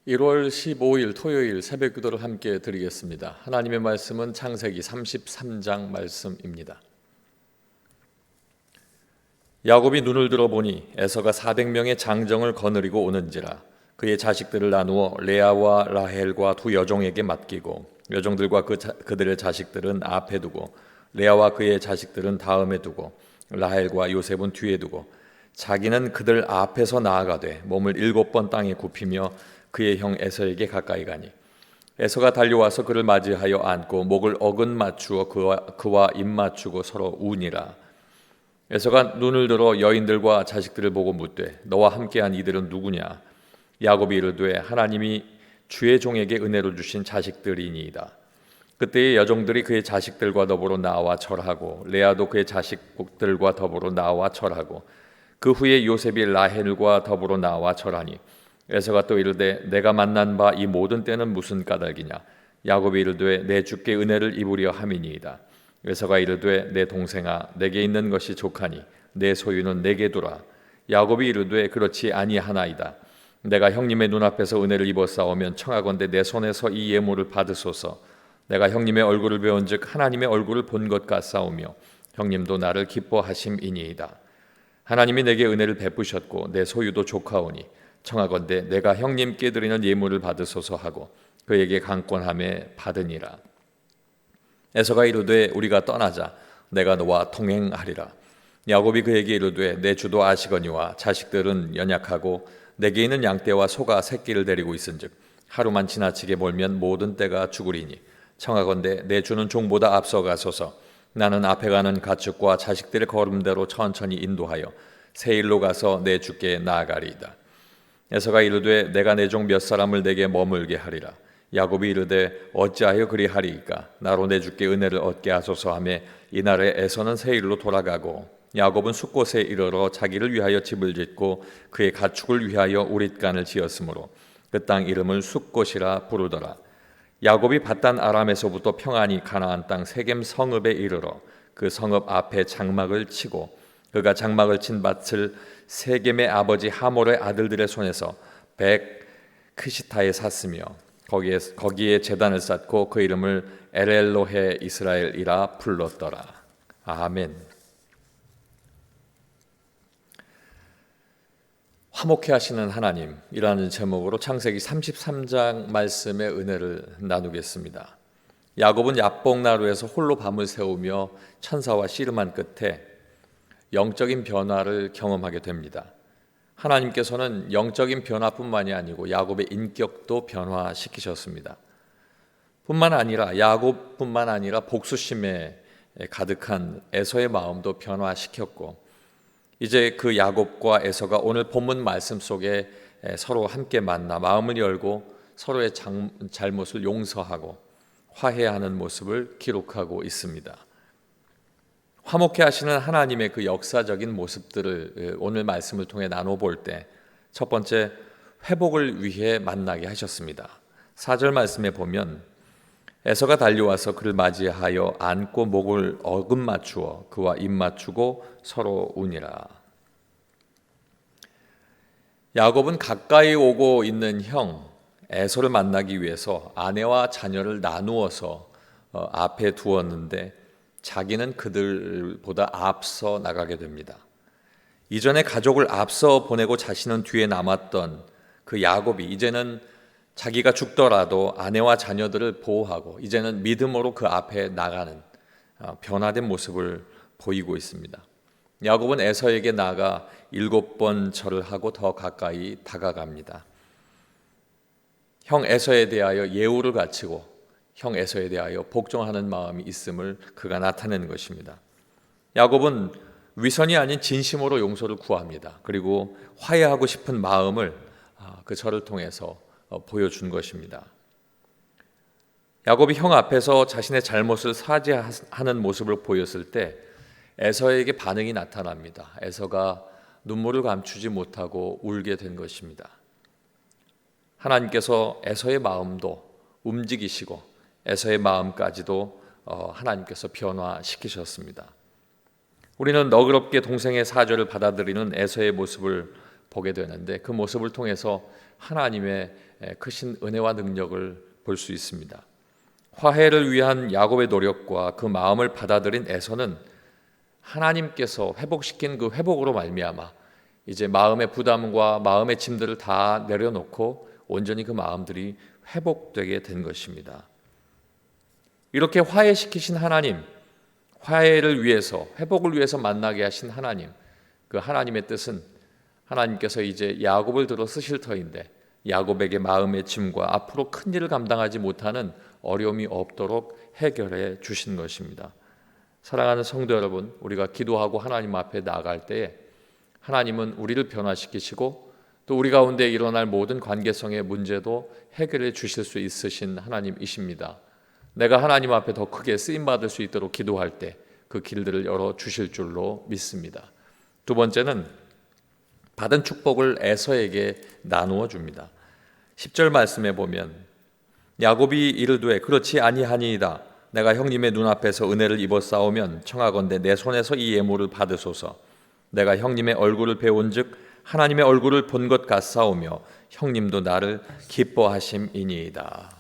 1월 15일 토요일 새벽 기도를 함께 드리겠습니다. 하나님의 말씀은 창세기 33장 말씀입니다. 야곱이 눈을 들어보니 에서가 400명의 장정을 거느리고 오는지라. 그의 자식들을 나누어 레아와 라헬과 두 여종에게 맡기고 여종들과 그들의 자식들은 앞에 두고 레아와 그의 자식들은 다음에 두고 라헬과 요셉은 뒤에 두고 자기는 그들 앞에서 나아가되 몸을 7번 땅에 굽히며 그의 형 에서에게 가까이 가니 에서가 달려와서 그를 맞이하여 안고 목을 어긋 맞추어 그와 입 맞추고 서로 우니라. 에서가 눈을 들어 여인들과 자식들을 보고 묻되 너와 함께한 이들은 누구냐? 야곱이 이르되 하나님이 주의 종에게 은혜로 주신 자식들이니이다. 그때의 여종들이 그의 자식들과 더불어 나와 절하고 레아도 그의 자식들과 더불어 나와 절하고 그 후에 요셉이 라헬과 더불어 나와 절하니 에서가 또 이르되 내가 만난 바 이 모든 때는 무슨 까닭이냐? 야곱이 이르되 내 주께 은혜를 입으려 함이니이다. 에서가 이르되 내 동생아 내게 있는 것이 족하니 내 소유는 내게 두라. 야곱이 이르되 그렇지 아니하나이다. 내가 형님의 눈앞에서 은혜를 입었사오면 청하건대 내 손에서 이 예물을 받으소서. 내가 형님의 얼굴을 배운즉 하나님의 얼굴을 본 것 같사오며 형님도 나를 기뻐하심이니이다. 하나님이 내게 은혜를 베푸셨고 내 소유도 족하오니 청하건대 내가 형님께 드리는 예물을 받으소서 하고 그에게 강권함에 받으니라. 에서가 이르되 우리가 떠나자. 내가 너와 동행하리라. 야곱이 그에게 이르되 내 주도 아시거니와 자식들은 연약하고 내게 있는 양떼와 소가 새끼를 데리고 있은즉 하루만 지나치게 몰면 모든 떼가 죽으리니 청하건대 내 주는 종보다 앞서가소서. 나는 앞에 가는 가축과 자식들의 걸음대로 천천히 인도하여 세일로 가서 내 주께 나아가리이다. 에서가 이르되 내가 내 종 몇 사람을 내게 머물게 하리라. 야곱이 이르되 어찌하여 그리하리이까? 나로 내 주께 은혜를 얻게 하소서 하며 이날에 에서는 세일로 돌아가고 야곱은 숫곳에 이르러 자기를 위하여 집을 짓고 그의 가축을 위하여 우릿간을 지었으므로 그 땅 이름을 숫곳이라 부르더라. 야곱이 밧단 아람에서부터 평안히 가나안 땅 세겜 성읍에 이르러 그 성읍 앞에 장막을 치고 그가 장막을 친 밭을 세겜의 아버지 하몰의 아들들의 손에서 백 크시타에 샀으며 거기에 제단을 쌓고 그 이름을 엘엘로헤 이스라엘이라 불렀더라. 아멘. 화목해 하시는 하나님이라는 제목으로 창세기 33장 말씀의 은혜를 나누겠습니다. 야곱은 야복나루에서 홀로 밤을 새우며 천사와 씨름한 끝에 영적인 변화를 경험하게 됩니다. 하나님께서는 영적인 변화뿐만이 아니고 야곱의 인격도 변화시키셨습니다. 야곱뿐만 아니라 복수심에 가득한 에서의 마음도 변화시켰고 이제 그 야곱과 에서가 오늘 본문 말씀 속에 서로 함께 만나 마음을 열고 서로의 잘못을 용서하고 화해하는 모습을 기록하고 있습니다. 화목해 하시는 하나님의 그 역사적인 모습들을 오늘 말씀을 통해 나눠볼 때 첫 번째, 회복을 위해 만나게 하셨습니다. 4절 말씀에 보면 에서가 달려와서 그를 맞이하여 안고 목을 어긋 맞추어 그와 입 맞추고 서로 우니라. 야곱은 가까이 오고 있는 형 에서를 만나기 위해서 아내와 자녀를 나누어서 앞에 두었는데 자기는 그들보다 앞서 나가게 됩니다. 이전에 가족을 앞서 보내고 자신은 뒤에 남았던 그 야곱이 이제는 자기가 죽더라도 아내와 자녀들을 보호하고 이제는 믿음으로 그 앞에 나가는 변화된 모습을 보이고 있습니다. 야곱은 에서에게 나아가 7번 절을 하고 더 가까이 다가갑니다. 형 에서에 대하여 예우를 갖추고 형 에서에 대하여 복종하는 마음이 있음을 그가 나타내는 것입니다. 야곱은 위선이 아닌 진심으로 용서를 구합니다. 그리고 화해하고 싶은 마음을 그 절을 통해서 보여준 것입니다. 야곱이 형 앞에서 자신의 잘못을 사죄하는 모습을 보였을 때 에서에게 반응이 나타납니다. 에서가 눈물을 감추지 못하고 울게 된 것입니다. 하나님께서 에서의 마음도 움직이시고 에서의 마음까지도 하나님께서 변화시키셨습니다. 우리는 너그럽게 동생의 사죄를 받아들이는 에서의 모습을 보게 되는데 그 모습을 통해서 하나님의 크신 은혜와 능력을 볼 수 있습니다. 화해를 위한 야곱의 노력과 그 마음을 받아들인 에서는 하나님께서 회복시킨 그 회복으로 말미암아 이제 마음의 부담과 마음의 짐들을 다 내려놓고 온전히 그 마음들이 회복되게 된 것입니다. 이렇게 화해시키신 하나님, 화해를 위해서, 회복을 위해서 만나게 하신 하나님, 그 하나님의 뜻은 하나님께서 이제 야곱을 들어 쓰실 터인데 야곱에게 마음의 짐과 앞으로 큰 일을 감당하지 못하는 어려움이 없도록 해결해 주신 것입니다. 사랑하는 성도 여러분, 우리가 기도하고 하나님 앞에 나아갈 때에 하나님은 우리를 변화시키시고 또 우리 가운데 일어날 모든 관계성의 문제도 해결해 주실 수 있으신 하나님이십니다. 내가 하나님 앞에 더 크게 쓰임받을 수 있도록 기도할 때 그 길들을 열어 주실 줄로 믿습니다. 두 번째는 받은 축복을 에서에게 나누어 줍니다. 10절 말씀에 보면 야곱이 이르되 그렇지 아니하니이다. 내가 형님의 눈앞에서 은혜를 입었사오면 청하건대 내 손에서 이 예물을 받으소서. 내가 형님의 얼굴을 배운즉 하나님의 얼굴을 본 것 같사오며 형님도 나를 기뻐하심이니이다.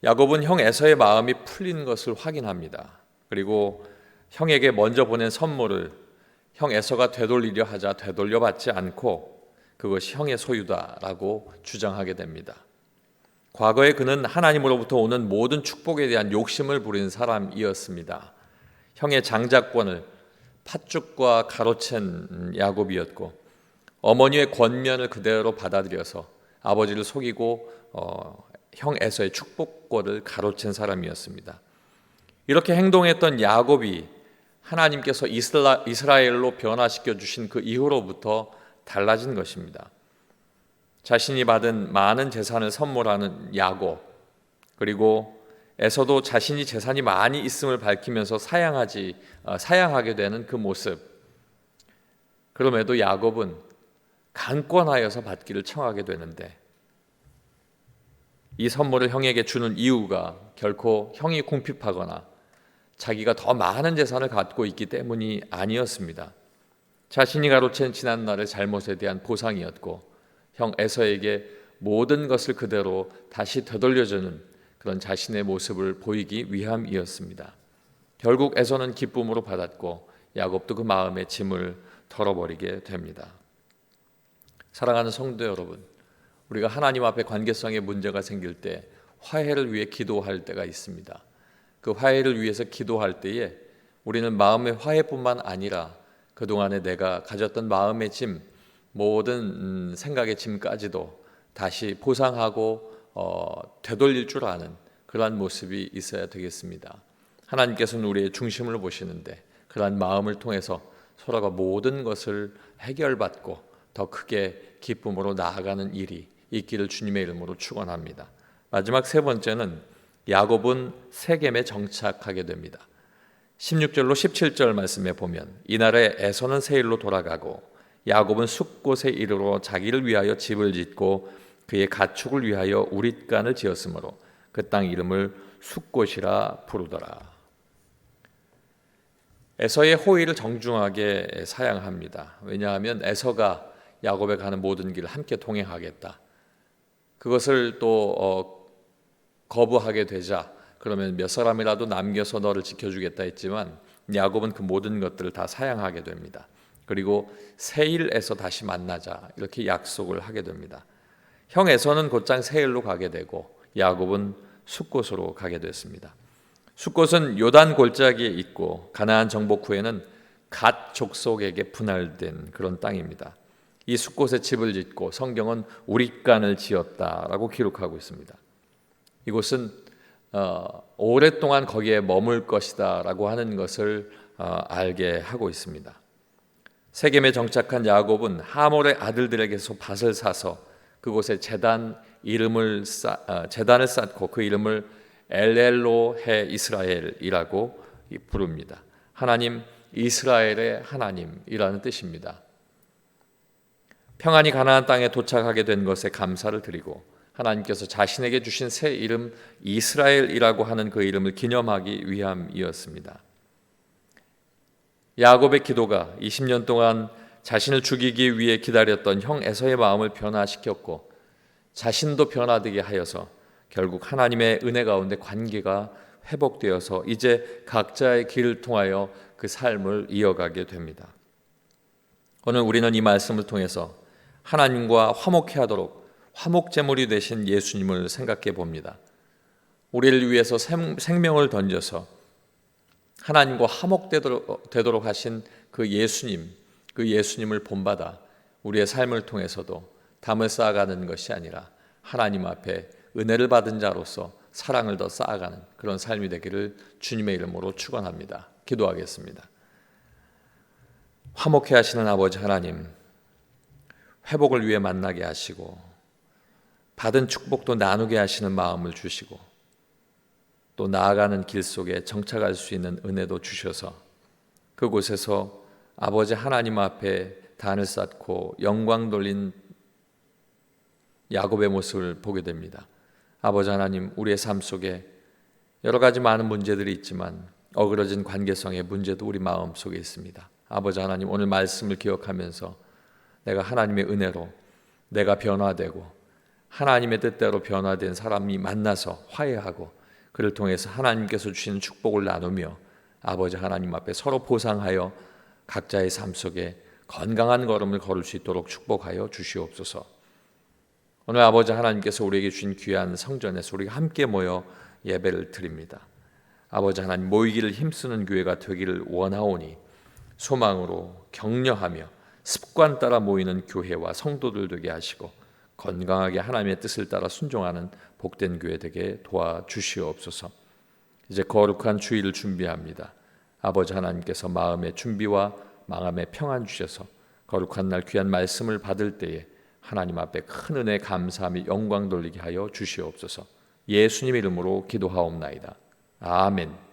야곱은 형 에서의 마음이 풀린 것을 확인합니다. 그리고 형에게 먼저 보낸 선물을 형 에서가 되돌리려 하자 되돌려받지 않고 그것이 형의 소유다라고 주장하게 됩니다. 과거에 그는 하나님으로부터 오는 모든 축복에 대한 욕심을 부린 사람이었습니다. 형의 장자권을 팥죽과 가로챈 야곱이었고 어머니의 권면을 그대로 받아들여서 아버지를 속이고 형 에서의 축복권을 가로챈 사람이었습니다. 이렇게 행동했던 야곱이 하나님께서 이스라엘로 변화시켜 주신 그 이후로부터 달라진 것입니다. 자신이 받은 많은 재산을 선물하는 야곱, 그리고 에서도 자신이 재산이 많이 있음을 밝히면서 사양하게 되는 그 모습. 그럼에도 야곱은 강권하여서 받기를 청하게 되는데 이 선물을 형에게 주는 이유가 결코 형이 궁핍하거나 자기가 더 많은 재산을 갖고 있기 때문이 아니었습니다. 자신이 가로챈 지난날의 잘못에 대한 보상이었고 형 에서에게 모든 것을 그대로 다시 되돌려주는 그런 자신의 모습을 보이기 위함이었습니다. 결국 에서는 기쁨으로 받았고 야곱도 그 마음의 짐을 털어버리게 됩니다. 사랑하는 성도 여러분, 우리가 하나님 앞에 관계성에 문제가 생길 때 화해를 위해 기도할 때가 있습니다. 그 화해를 위해서 기도할 때에 우리는 마음의 화해뿐만 아니라 그동안에 내가 가졌던 마음의 짐, 모든 생각의 짐까지도 다시 보상하고 되돌릴 줄 아는 그러한 모습이 있어야 되겠습니다. 하나님께서는 우리의 중심을 보시는데 그러한 마음을 통해서 서로가 모든 것을 해결받고 더 크게 기쁨으로 나아가는 일이 있기를 주님의 이름으로 축원합니다. 마지막 세 번째는 야곱은 세겜에 정착하게 됩니다. 16절로 17절 말씀에 보면 이날에 에서는 세일로 돌아가고 야곱은 숫곳에 이르러 자기를 위하여 집을 짓고 그의 가축을 위하여 우릿간을 지었으므로 그 땅 이름을 숫곳이라 부르더라. 에서의 호의를 정중하게 사양합니다. 왜냐하면 에서가 야곱에 가는 모든 길을 함께 동행하겠다. 그것을 또 거부하게 되자 그러면 몇 사람이라도 남겨서 너를 지켜주겠다 했지만 야곱은 그 모든 것들을 다 사양하게 됩니다. 그리고 세일에서 다시 만나자 이렇게 약속을 하게 됩니다. 형 에서는 곧장 세일로 가게 되고 야곱은 숫곳으로 가게 됐습니다. 숫곳은 요단 골짜기에 있고 가나안 정복 후에는 갓 족속에게 분할된 그런 땅입니다. 이 숫곳에 집을 짓고 성경은 우릿간을 지었다라고 기록하고 있습니다. 이곳은 오랫동안 거기에 머물 것이다라고 하는 것을 알게 하고 있습니다. 세겜에 정착한 야곱은 하몰의 아들들에게서 밭을 사서 그곳에 재단을 쌓고 그 이름을 엘엘로헤 이스라엘이라고 부릅니다. 하나님 이스라엘의 하나님이라는 뜻입니다. 평안히 가나안 땅에 도착하게 된 것에 감사를 드리고 하나님께서 자신에게 주신 새 이름 이스라엘이라고 하는 그 이름을 기념하기 위함이었습니다. 야곱의 기도가 20년 동안 자신을 죽이기 위해 기다렸던 형 에서의 마음을 변화시켰고 자신도 변화되게 하여서 결국 하나님의 은혜 가운데 관계가 회복되어서 이제 각자의 길을 통하여 그 삶을 이어가게 됩니다. 오늘 우리는 이 말씀을 통해서 하나님과 화목해 하도록 화목제물이 되신 예수님을 생각해 봅니다. 우리를 위해서 생명을 던져서 하나님과 화목되도록 하신 그 예수님을 본받아 우리의 삶을 통해서도 담을 쌓아가는 것이 아니라 하나님 앞에 은혜를 받은 자로서 사랑을 더 쌓아가는 그런 삶이 되기를 주님의 이름으로 축원합니다. 기도하겠습니다. 화목해 하시는 아버지 하나님, 회복을 위해 만나게 하시고 받은 축복도 나누게 하시는 마음을 주시고 또 나아가는 길 속에 정착할 수 있는 은혜도 주셔서 그곳에서 아버지 하나님 앞에 단을 쌓고 영광 돌린 야곱의 모습을 보게 됩니다. 아버지 하나님, 우리의 삶 속에 여러 가지 많은 문제들이 있지만 어그러진 관계성의 문제도 우리 마음 속에 있습니다. 아버지 하나님, 오늘 말씀을 기억하면서 내가 하나님의 은혜로 내가 변화되고 하나님의 뜻대로 변화된 사람이 만나서 화해하고 그를 통해서 하나님께서 주시는 축복을 나누며 아버지 하나님 앞에 서로 보상하여 각자의 삶 속에 건강한 걸음을 걸을 수 있도록 축복하여 주시옵소서. 오늘 아버지 하나님께서 우리에게 주신 귀한 성전에서 우리가 함께 모여 예배를 드립니다. 아버지 하나님, 모이기를 힘쓰는 교회가 되기를 원하오니 소망으로 격려하며 습관 따라 모이는 교회와 성도들 되게 하시고 건강하게 하나님의 뜻을 따라 순종하는 복된 교회 되게 도와주시옵소서. 이제 거룩한 주일을 준비합니다. 아버지 하나님께서 마음의 준비와 마음의 평안 주셔서 거룩한 날 귀한 말씀을 받을 때에 하나님 앞에 큰 은혜 감사하며 영광 돌리게 하여 주시옵소서. 예수님 이름으로 기도하옵나이다. 아멘.